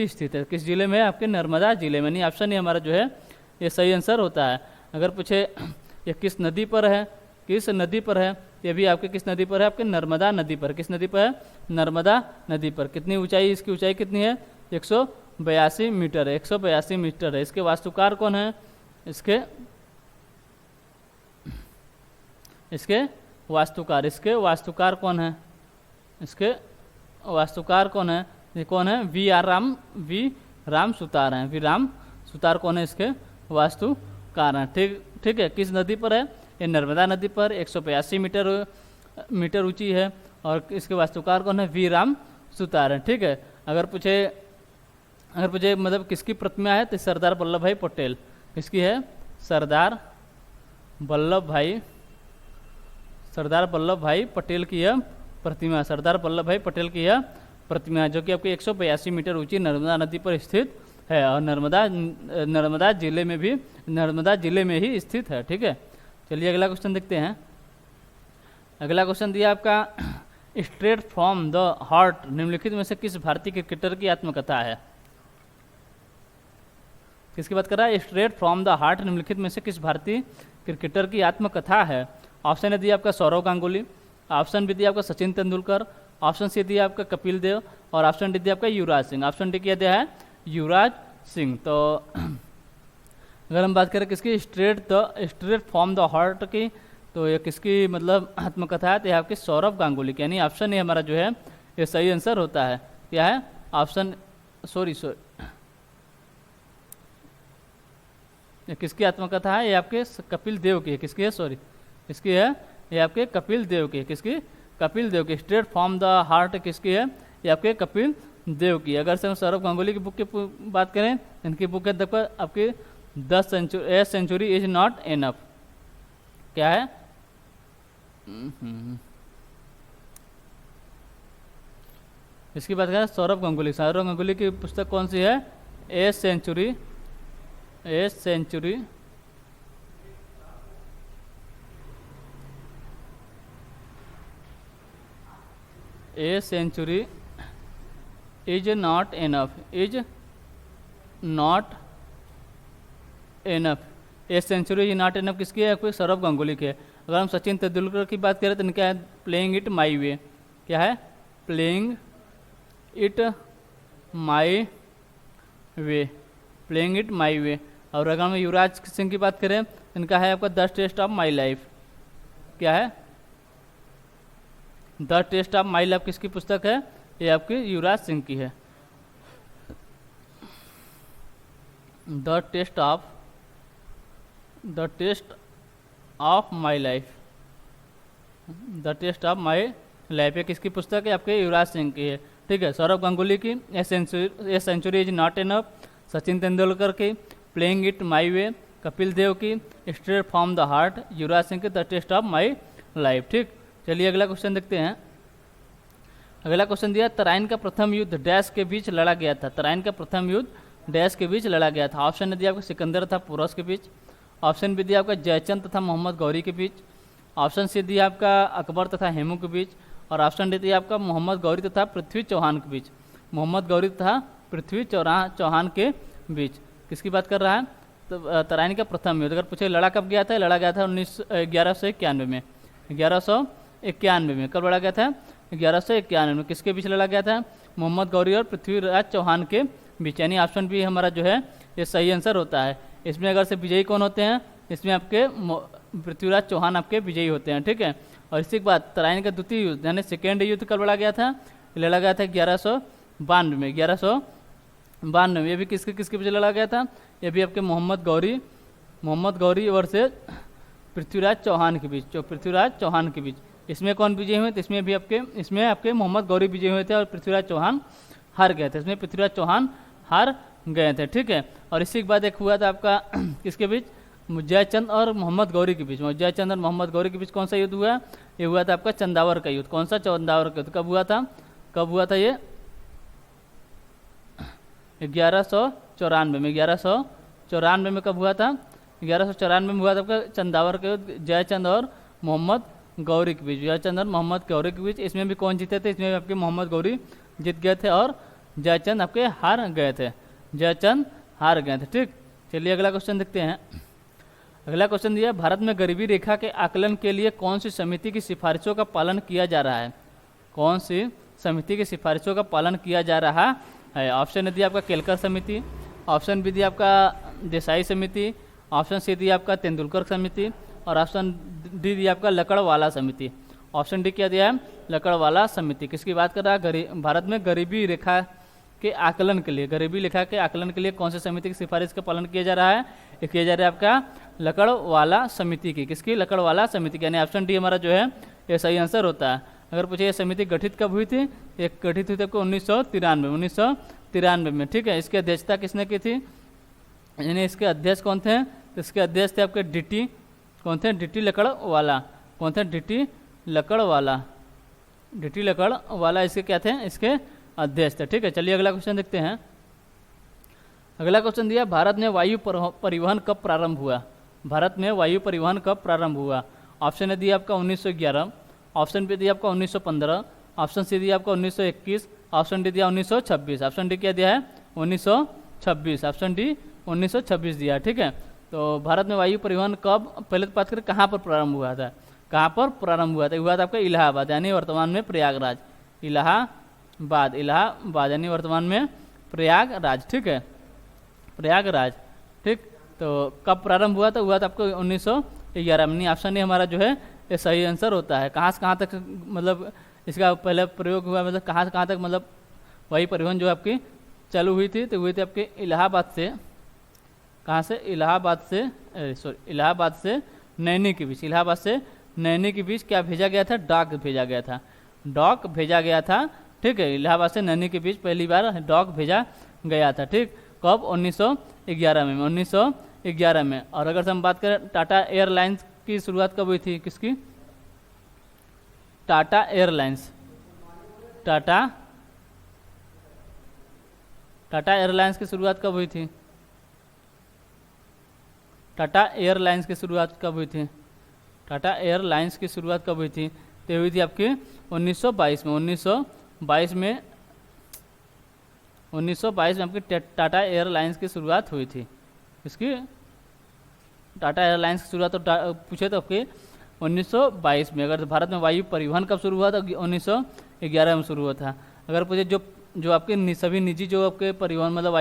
स्थित है। किस जिले में, आपके नर्मदा जिले में। नहीं, ऑप्शन ए हमारा जो है ये सही आंसर होता है। अगर पूछे ये किस नदी पर है, ये भी आपके किस नदी पर है, आपके नर्मदा नदी पर। किस नदी पर है, नर्मदा नदी पर। कितनी ऊंचाई, इसकी ऊंचाई कितनी है 182 मीटर है, 182 मीटर है। इसके वास्तुकार कौन है, इसके वास्तुकार कौन है, ये कौन है, वी राम सुतार हैं। वी राम सुतार कौन है, इसके वास्तुकार हैं, ठीक है। किस नदी पर है, ये नर्मदा नदी पर 182 मीटर ऊंची है और इसके वास्तुकार कौन है, वी राम सुतार हैं, ठीक है। अगर पूछे मतलब किसकी प्रतिमा है, तो सरदार वल्लभ भाई पटेल। किसकी है, सरदार वल्लभ भाई पटेल की यह प्रतिमा। सरदार वल्लभ भाई पटेल की यह प्रतिमा जो कि आपकी 182 मीटर ऊंची नर्मदा नदी पर स्थित है और नर्मदा जिले में ही स्थित है, ठीक है। चलिए अगला क्वेश्चन देखते हैं। अगला क्वेश्चन दिया आपका स्ट्रेट फ्रॉम द हार्ट निम्नलिखित में से किस भारतीय क्रिकेटर की आत्मकथा है। किसकी बात कर रहा है, स्ट्रेट फ्रॉम द हार्ट निम्नलिखित में से किस भारतीय क्रिकेटर की आत्मकथा है। ऑप्शन ए दिया आपका सौरव गांगुली, ऑप्शन बी दिया आपका सचिन तेंदुलकर, ऑप्शन सी दिया आपका कपिल देव और ऑप्शन डी दिया आपका युवराज सिंह। ऑप्शन डी क्या दिया है, युवराज सिंह। तो अगर हम बात करें किसकी, स्ट्रेट फ्रॉम द हार्ट की, तो ये किसकी मतलब आत्मकथा है, तो यह आपके सौरव गांगुली की। यानी ऑप्शन ए हमारा जो है ये सही आंसर होता है। क्या है ऑप्शन, ये किसकी आत्मकथा है, ये आपके कपिल देव की है। किसकी है, किसकी है, ये आपके कपिल देव की। किसकी, कपिल देव की। स्ट्रेट फ्रॉम द हार्ट किसकी है, ये आपके कपिल देव की। अगर से हम सौरव गांगुली की बुक की बात करें, इनकी बुक है देखो आपकी 10 सेंचुरी इज नॉट एनफ। क्या है, इसकी बात करें सौरव गांगुली की पुस्तक कौन सी है, a century is not enough. A century is not enough किसकी है, कोई सौरव गांगुली की है। अगर हम सचिन तेंदुलकर की बात करें तो इनका है प्लेइंग इट माई वे। क्या है, प्लेइंग इट माई वे। और अगर हम युवराज सिंह की बात करें, इनका है आपका the test of my life. क्या है, the test of my life किसकी पुस्तक है, ये आपकी युवराज सिंह की है। The test of my life ये किसकी पुस्तक है, आपके युवराज सिंह की है, ठीक है। सौरव गांगुली की a century is not enough, Sachin Tendulkar की playing it my way, Kapil Dev की straight from the heart, Yuvraj Singh की the test of my life, ठीक। चलिए अगला क्वेश्चन देखते हैं। अगला क्वेश्चन दिया तराइन का प्रथम युद्ध डैश के बीच लड़ा गया था। तराइन का प्रथम युद्ध डैश के बीच लड़ा गया था। ऑप्शन दिया आपको सिकंदर तथा पोरस के बीच, ऑप्शन बी दिया आपका जयचंद तथा मोहम्मद गौरी के बीच, ऑप्शन सी दिया आपका अकबर तथा हेमू के बीच और ऑप्शन डी दिया आपका मोहम्मद गौरी तथा पृथ्वी चौहान के बीच। मोहम्मद गौरी तथा पृथ्वी चौहान के बीच। किसकी बात कर रहा है, तराइन का प्रथम युद्ध। अगर पूछे लड़ा कब गया था, लड़ा गया था 1191 में। 1191 में कब लड़ा गया था? 1191 में। किसके बीच लड़ा गया था? मोहम्मद गौरी और पृथ्वीराज चौहान के बीच। यानी ऑप्शन बी हमारा जो है ये सही आंसर होता है। इसमें अगर से विजयी कौन होते हैं? इसमें आपके पृथ्वीराज चौहान आपके विजयी होते हैं, ठीक है। और इसी के बाद तराइन का द्वितीय युद्ध यानी सेकेंड युद्ध कब लड़ा गया था? लड़ा गया था 1192 में। 1192 में। ये भी किसके किसके बीच लड़ा गया था? ये भी आपके मोहम्मद गौरी और से पृथ्वीराज चौहान के बीच, जो पृथ्वीराज चौहान के बीच। इसमें कौन विजय हुए थे? इसमें आपके मोहम्मद गौरी विजय हुए थे और पृथ्वीराज चौहान हार गए थे। इसमें पृथ्वीराज चौहान हार गए थे, ठीक है। और इसी के बाद एक हुआ था आपका किसके बीच? जयचंद और मोहम्मद गौरी के बीच। जयचंद और मोहम्मद गौरी के बीच कौन सा युद्ध हुआ? ये हुआ था आपका चंदावर का युद्ध। कौन सा? चंदावर का युद्ध। कब हुआ था? ये 1194 में। 1194 में कब हुआ था? 1194 में हुआ था आपका चंदावर का युद्ध, जयचंद और मोहम्मद गौरी के बीच। जयचंद और मोहम्मद गौरी के बीच। इसमें भी कौन जीते थे? इसमें भी आपके मोहम्मद गौरी जीत गए थे और जयचंद आपके हार गए थे। जयचंद हार गए थे, ठीक। चलिए अगला क्वेश्चन देखते हैं। अगला क्वेश्चन दिया, भारत में गरीबी रेखा के आकलन के लिए कौन सी समिति की सिफारिशों का पालन किया जा रहा है? कौन सी समिति की सिफारिशों का पालन किया जा रहा है? ऑप्शन दिया आपका केलकर समिति, ऑप्शन बी दिया आपका देसाई समिति, ऑप्शन सी दिया आपका तेंदुलकर समिति और ऑप्शन डी दिया आपका लकड़वाला समिति। ऑप्शन डी क्या दिया है? लकड़वाला समिति। किसकी बात कर रहा है? भारत में गरीबी रेखा के आकलन के लिए, गरीबी रेखा के आकलन के लिए कौन सी समिति की सिफारिश का पालन किया जा रहा है? ये किया जा रहा है आपका लकड़वाला समिति की। किसकी? लकड़वाला समिति की। यानी ऑप्शन डी हमारा जो है ये सही आंसर होता है। अगर पूछे ये समिति गठित कब हुई थी? ये गठित हुई थी आपको 1993 में, ठीक है। इसकी अध्यक्षता किसने की थी? यानी इसके अध्यक्ष कौन थे? इसके अध्यक्ष थे आपके डीटी, कौन थे? डीटी लकड़वाला। कौन थे? डीटी लकड़वाला। डीटी लकड़वाला इसके क्या थे? इसके अध्यक्ष थे, ठीक है। चलिए अगला क्वेश्चन देखते हैं। अगला क्वेश्चन दिया, भारत में वायु परिवहन कब प्रारंभ हुआ? भारत में वायु परिवहन कब प्रारंभ हुआ? ऑप्शन ए दिया आपका 1911, ऑप्शन बी दिया आपका 1915, ऑप्शन सी दिया आपका 1921, ऑप्शन डी दिया 1926। ऑप्शन डी क्या दिया है? 1926। ऑप्शन डी 1926 दिया, ठीक है। तो भारत में वायु परिवहन कब, पहले तो बात करें कहाँ पर प्रारंभ हुआ था? कहाँ पर प्रारंभ हुआ था? हुआ था आपका इलाहाबाद, यानी वर्तमान में प्रयागराज। इलाहाबाद यानी वर्तमान में प्रयागराज, ठीक है। प्रयागराज, ठीक। तो कब प्रारंभ हुआ था? हुआ था आपको 1911 में। ऑप्शन ए हमारा जो है ये सही आंसर होता है। कहाँ से कहाँ तक मतलब इसका पहले प्रयोग हुआ, मतलब कहाँ से कहाँ तक मतलब वायु परिवहन जो आपकी चालू हुई थी? तो हुई थी आपके इलाहाबाद से, कहाँ से? इलाहाबाद से नैनी के बीच। इलाहाबाद से नैनी के बीच क्या भेजा गया था? डॉक भेजा गया था। डॉक भेजा गया था, ठीक है। इलाहाबाद से नैनी के बीच पहली बार डॉक भेजा गया था, ठीक। कब? 1911 में। 1911 में। और अगर हम बात करें टाटा एयरलाइंस की शुरुआत कब हुई थी? किसकी? टाटा एयरलाइंस। टाटा एयरलाइंस की शुरुआत कब हुई थी? टाटा एयरलाइंस की शुरुआत कब हुई थी? टाटा एयरलाइंस की शुरुआत कब हुई थी? तो हुई थी आपकी 1922 में। 1922 में आपकी टाटा एयरलाइंस की शुरुआत हुई थी। इसकी टाटा एयरलाइंस की शुरुआत तो पूछे तो आपके 1922 में। अगर भारत में वायु परिवहन कब शुरू हुआ? तो 1911 में शुरू हुआ था। अगर पूछे जो आपके सभी निजी जो आपके परिवहन मतलब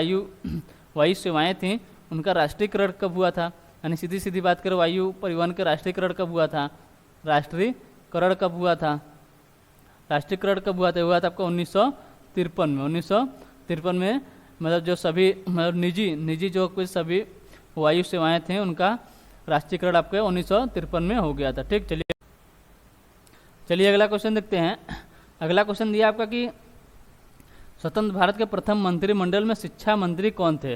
वायु सेवाएं थी उनका राष्ट्रीयकरण कब हुआ था? यानी सीधी बात करें वायु परिवहन का राष्ट्रीयकरण कब हुआ था? राष्ट्रीयकरण कब हुआ था? राष्ट्रीयकरण कब हुआ था? हुआ था आपका 1953 में। 1953 में मतलब जो सभी मतलब निजी जो कुछ सभी वायु सेवाएं थी उनका राष्ट्रीयकरण आपके 1953 में हो गया था, ठीक। चलिए अगला क्वेश्चन देखते हैं। अगला क्वेश्चन दिया आपका कि स्वतंत्र भारत के प्रथम मंत्रिमंडल में शिक्षा मंत्री कौन थे?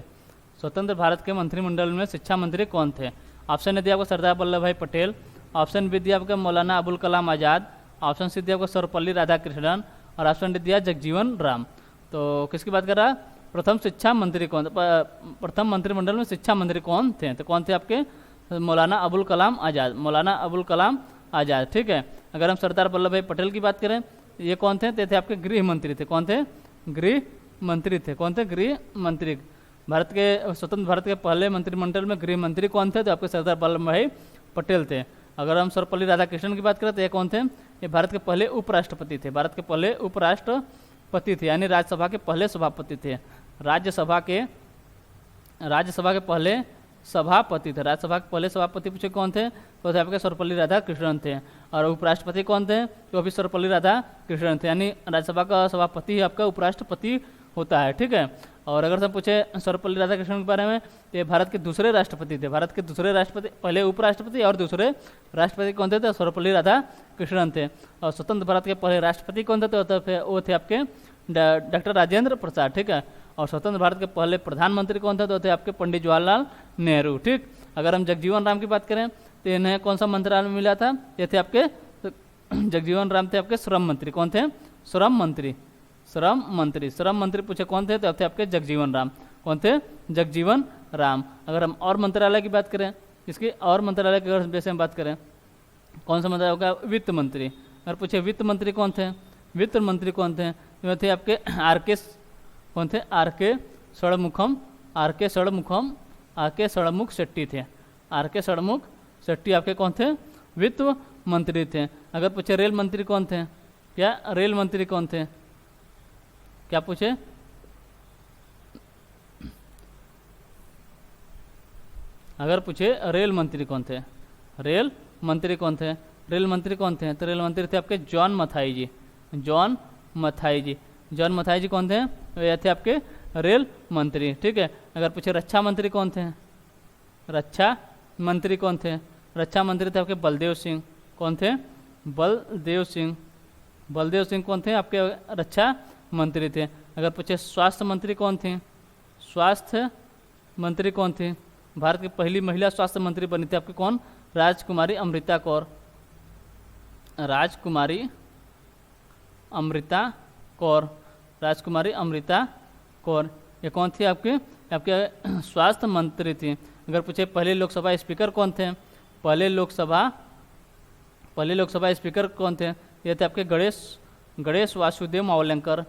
स्वतंत्र भारत के मंत्रिमंडल में शिक्षा मंत्री कौन थे? ऑप्शन ए दिया आपको सरदार वल्लभ भाई पटेल, ऑप्शन बी दिया आपका मौलाना अबुल कलाम आज़ाद, ऑप्शन सी दिया आपको सर्वपल्ली राधाकृष्णन और ऑप्शन डी दिया जगजीवन राम। तो किसकी बात कर रहा है? प्रथम शिक्षा मंत्री कौन? प्रथम मंत्रिमंडल में शिक्षा मंत्री कौन थे? तो कौन थे आपके? मौलाना अबुल कलाम आज़ाद। मौलाना अबुल कलाम आज़ाद, ठीक है। अगर हम सरदार वल्लभ भाई पटेल की बात करें, ये कौन थे? थे आपके गृह मंत्री थे। कौन थे? गृह मंत्री थे। कौन थे? गृह मंत्री। स्वतंत्र भारत के पहले मंत्रिमंडल में गृह मंत्री कौन थे? तो आपके सरदार वल्लभ भाई पटेल थे। अगर हम सर्वपल्ली राधाकृष्णन की बात करें तो ये कौन थे? ये भारत के पहले उपराष्ट्रपति थे, भारत के पहले उपराष्ट्रपति थे, यानी राज्यसभा के पहले सभापति थे। राज्यसभा के पहले सभापति थे। राज्यसभा के पहले सभापति पूछे कौन थे? तो थे आपके सर्वपल्ली राधाकृष्णन थे। और उपराष्ट्रपति कौन थे? तो भी सर्वपल्ली राधाकृष्णन थे, यानी राज्यसभा का सभापति ही आपका उपराष्ट्रपति होता है। ठीक है। और अगर हम पूछे सर्वपल्ली राधाकृष्णन के बारे में, तो ये भारत के दूसरे राष्ट्रपति थे। भारत के दूसरे राष्ट्रपति, पहले उपराष्ट्रपति और दूसरे राष्ट्रपति कौन थे? तो सर्वपल्ली राधाकृष्णन थे। और स्वतंत्र भारत के पहले राष्ट्रपति कौन थे? तो वो थे आपके डॉक्टर राजेंद्र प्रसाद। ठीक है। और स्वतंत्र भारत के पहले प्रधानमंत्री कौन थे? तो थे आपके पंडित जवाहरलाल नेहरू। ठीक। अगर हम जगजीवन राम की बात करें तो इन्हें कौन सा मंत्रालय मिला था? ये थे आपके जगजीवन राम थे आपके श्रम मंत्री। कौन थे? श्रम मंत्री। श्रम मंत्री पूछे कौन थे? तो थे आपके जगजीवन राम। कौन थे? जगजीवन राम। अगर हम और मंत्रालय की बात करें, इसकी और मंत्रालय के अगर जैसे हम बात करें, कौन सा मंत्रालय होगा? वित्त मंत्री। अगर पूछे वित्त मंत्री कौन थे? वित्त मंत्री कौन थे? तो थे आपके कौन थे? आर के षणमुख शेट्टी थे। आर के षणमुख शेट्टी आपके कौन थे? वित्त मंत्री थे। अगर पूछे रेल मंत्री कौन थे? क्या रेल मंत्री कौन थे? क्या पूछे? अगर पूछे रेल मंत्री कौन थे? रेल मंत्री कौन थे? रेल मंत्री कौन थे? तो रेल मंत्री थे आपके जॉन मथाई जी। जॉन मथाई जी कौन थे? ये थे आपके रेल मंत्री। ठीक है। अगर पूछे रक्षा मंत्री कौन थे? रक्षा मंत्री कौन थे? रक्षा मंत्री थे आपके बलदेव सिंह। कौन थे? बलदेव सिंह कौन थे? आपके रक्षा मंत्री थे। अगर पूछे स्वास्थ्य मंत्री कौन थे? स्वास्थ्य मंत्री कौन थे? भारत की पहली महिला स्वास्थ्य मंत्री बनी थी आपकी कौन? राजकुमारी अमृता कौर। ये कौन थी? आपके स्वास्थ्य मंत्री थी। अगर पूछे पहले लोकसभा स्पीकर कौन थे? पहले लोकसभा स्पीकर कौन थे? ये थे आपके गणेश वासुदेव मावलंकर।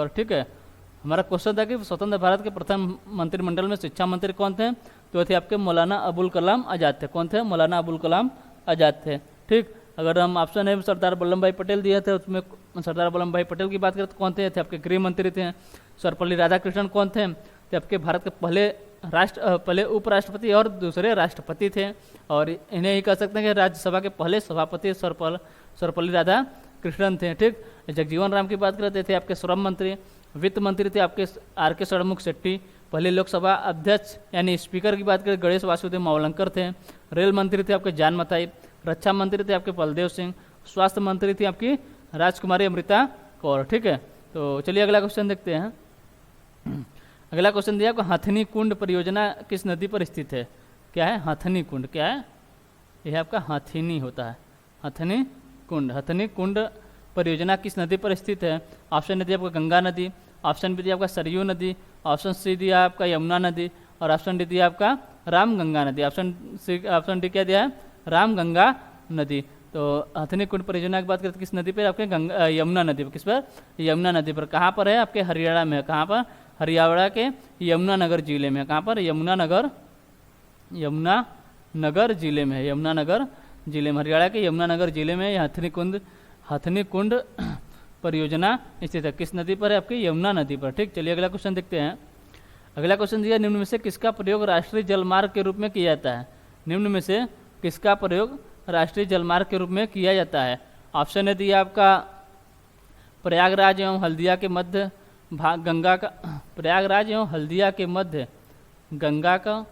ठीक है। हमारा क्वेश्चन था कि स्वतंत्र भारत के प्रथम मंत्रिमंडल में शिक्षा मंत्री कौन थे? तो थे आपके मौलाना अबुल कलाम आज़ाद थे। कौन थे? मौलाना अबुल कलाम आज़ाद थे। ठीक। अगर हम ऑप्शन है सरदार वल्लभ भाई पटेल दिए थे, उसमें सरदार वल्लभ भाई पटेल की बात करें तो कौन थे? आपके गृह मंत्री थे। सर्वपल्ली राधाकृष्णन कौन थे? तो आपके भारत के पहले उपराष्ट्रपति और दूसरे राष्ट्रपति थे। और इन्हें ही कह सकते हैं कि राज्यसभा के पहले सभापति सर्वपल्ली राधाकृष्णन थे। ठीक। जगजीवन राम की बात करते थे आपके श्रम मंत्री। वित्त मंत्री थे आपके आर के षणमुख शेट्टी। पहले लोकसभा अध्यक्ष यानी स्पीकर की बात करें गणेश वासुदेव मावलंकर थे। रेल मंत्री थे आपके जॉन मथाई। रक्षा मंत्री थे आपके बलदेव सिंह। स्वास्थ्य मंत्री थी आपकी राजकुमारी अमृता कौर। ठीक है। तो चलिए अगला क्वेश्चन देखते हैं। अगला क्वेश्चन दिया आपको, हथनी कुंड परियोजना किस नदी पर स्थित है? क्या है? हथनी कुंड। क्या है? यह आपका हथिनी होता है। हथनी कुंड परियोजना किस नदी पर स्थित है? ऑप्शन ए दिया आपका गंगा नदी। ऑप्शन बी दिया आपका सरयू नदी। ऑप्शन सी दिया आपका यमुना नदी। और ऑप्शन डी दिया आपका रामगंगा नदी। ऑप्शन डी क्या दिया है? रामगंगा नदी। तो हथनी कुंड परियोजना की बात करते किस नदी पर? आपके यमुना नदी पर। किस पर? यमुना नदी पर। कहाँ पर है? आपके हरियाणा में है। कहाँ पर? हरियाणा के यमुनानगर जिले में। कहाँ पर? यमुनानगर जिले में है। यमुनानगर जिले में, हरियाणा के यमुनानगर जिले में यह हथनी कुंड परियोजना स्थित है। किस नदी पर है? आपकी यमुना नदी पर। ठीक। चलिए अगला क्वेश्चन देखते हैं। अगला क्वेश्चन दिया, निम्न में से किसका प्रयोग राष्ट्रीय जलमार्ग के रूप में किया जाता है? निम्न में से किसका प्रयोग राष्ट्रीय जलमार्ग के रूप में किया जाता है? ऑप्शन ए दिया आपका प्रयागराज एवं हल्दिया के मध्य भाग गंगा का, प्रयागराज एवं हल्दिया के मध्य गंगा का।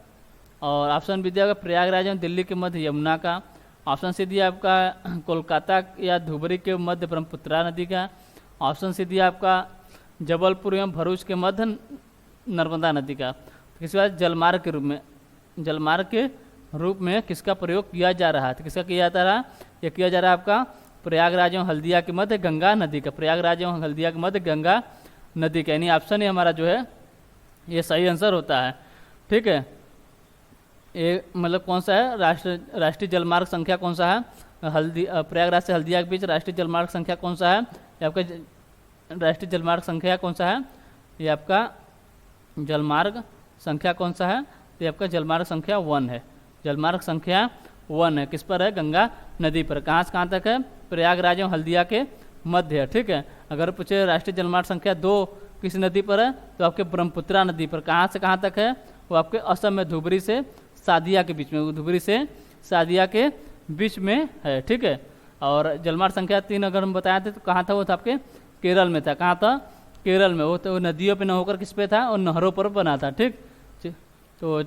और ऑप्शन बी दिया आपका प्रयागराज एवं दिल्ली के मध्य यमुना का। ऑप्शन सी दिया आपका कोलकाता या धुबरी के मध्य ब्रह्मपुत्रा नदी का। ऑप्शन सी दिया आपका जबलपुर एवं भरूच के मध्य नर्मदा नदी का। किसके बाद जलमार्ग के रूप में किसका प्रयोग किया जा रहा है? तो किसका किया जाता रहा? यह किया जा रहा है आपका प्रयागराज एवं हल्दिया के मध्य गंगा नदी का। प्रयागराज एवं हल्दिया के मध्य गंगा नदी का, यानी ऑप्शन ही हमारा जो है ये सही आंसर होता है। ठीक है। ये मतलब कौन सा है? राष्ट्रीय जलमार्ग संख्या कौन सा है? प्रयागराज से हल्दिया के बीच राष्ट्रीय जलमार्ग संख्या कौन सा है? ये आपका राष्ट्रीय जलमार्ग संख्या कौन सा है? ये आपका जलमार्ग संख्या कौन सा है? तो ये आपका जलमार्ग संख्या 1 है। जलमार्ग संख्या 1 है। किस पर है? गंगा नदी पर। कहाँ से कहाँ तक है? प्रयागराज एवं हल्दिया के मध्य है। ठीक है। अगर पूछे राष्ट्रीय जलमार्ग संख्या 2 किस नदी पर है, तो आपके ब्रह्मपुत्रा नदी पर। कहाँ से कहाँ तक है? वो आपके असम में धुबरी से सादिया के बीच में, धुबरी से सादिया के बीच में है। ठीक है। और जलमार्ग संख्या 3 अगर हम बताए थे तो कहाँ था? वो था आपके केरल में था। कहाँ था? केरल में। वो तो नदियों पे न होकर किस पे था? और नहरों पर बना था। ठीक। तो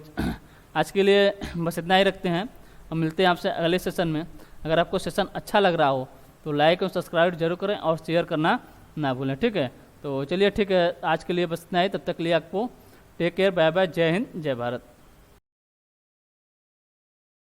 आज के लिए बस इतना ही रखते हैं। हम मिलते हैं आपसे अगले सेशन में। अगर आपको सेशन अच्छा लग रहा हो तो लाइक और सब्सक्राइब जरूर करें और शेयर करना ना भूलें। ठीक है। तो चलिए ठीक है, आज के लिए बस इतना ही। तब तक के लिए आपको टेक केयर, बाय बाय, जय हिंद, जय भारत।